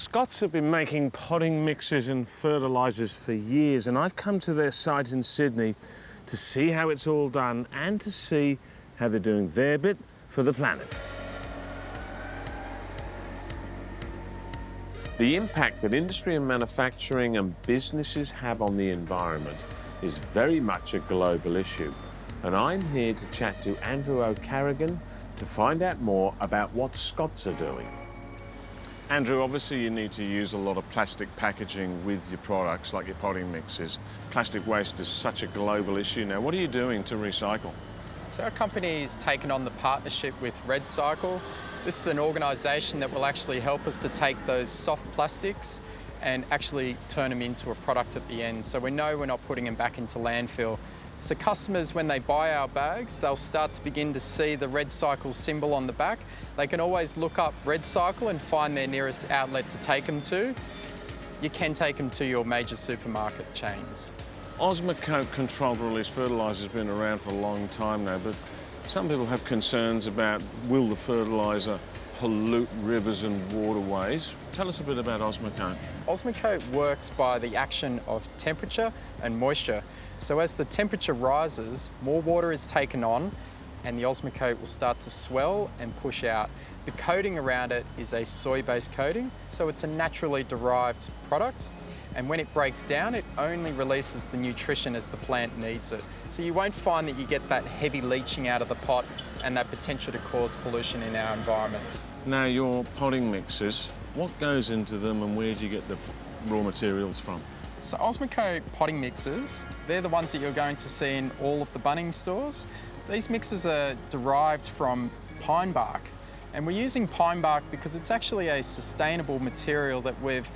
Scots have been making potting mixes and fertilisers for years, and I've come to their site in Sydney to see how it's all done and to see how they're doing their bit for the planet. The impact that industry and manufacturing and businesses have on the environment is very much a global issue, and I'm here to chat to Andrew O'Carrigan to find out more about what Scots are doing. Andrew, obviously you need to use a lot of plastic packaging with your products, like your potting mixes. Plastic waste is such a global issue now. What are you doing to recycle? So our company's taken on the partnership with RedCycle. This is an organisation that will actually help us to take those soft plastics and actually turn them into a product at the end. So we know we're not putting them back into landfill. So customers, when they buy our bags, they'll start to begin to see the RedCycle symbol on the back. They can always look up RedCycle and find their nearest outlet to take them to. You can take them to your major supermarket chains. Osmocote controlled release fertiliser has been around for a long time now, but some people have concerns about will the fertiliser pollute rivers and waterways. Tell us a bit about Osmocote. Osmocote works by the action of temperature and moisture. So as the temperature rises, more water is taken on and the Osmocote will start to swell and push out. The coating around it is a soy-based coating, so it's a naturally derived product. And when it breaks down, it only releases the nutrition as the plant needs it. So you won't find that you get that heavy leaching out of the pot and that potential to cause pollution in our environment. Now, your potting mixes, what goes into them and where do you get the raw materials from? So Osmocote potting mixes, they're the ones that you're going to see in all of the Bunnings stores. These mixes are derived from pine bark. And we're using pine bark because it's actually a sustainable material that we've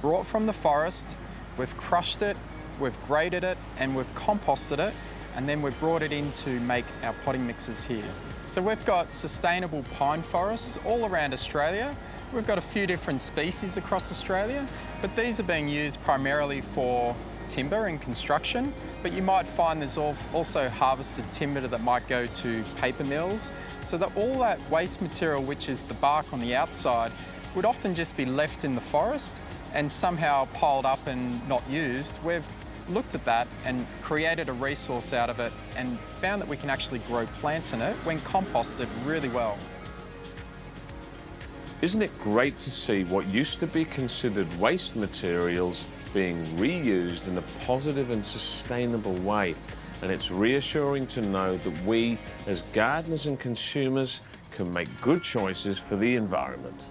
brought from the forest, we've crushed it, we've graded it, and we've composted it, and then we've brought it in to make our potting mixes here. So we've got sustainable pine forests all around Australia. We've got a few different species across Australia, but these are being used primarily for timber and construction, but you might find there's also harvested timber that might go to paper mills, so that all that waste material, which is the bark on the outside, would often just be left in the forest and somehow piled up and not used. We've looked at that and created a resource out of it and found that we can actually grow plants in it when composted really well. Isn't it great to see what used to be considered waste materials being reused in a positive and sustainable way? And it's reassuring to know that we, as gardeners and consumers, can make good choices for the environment.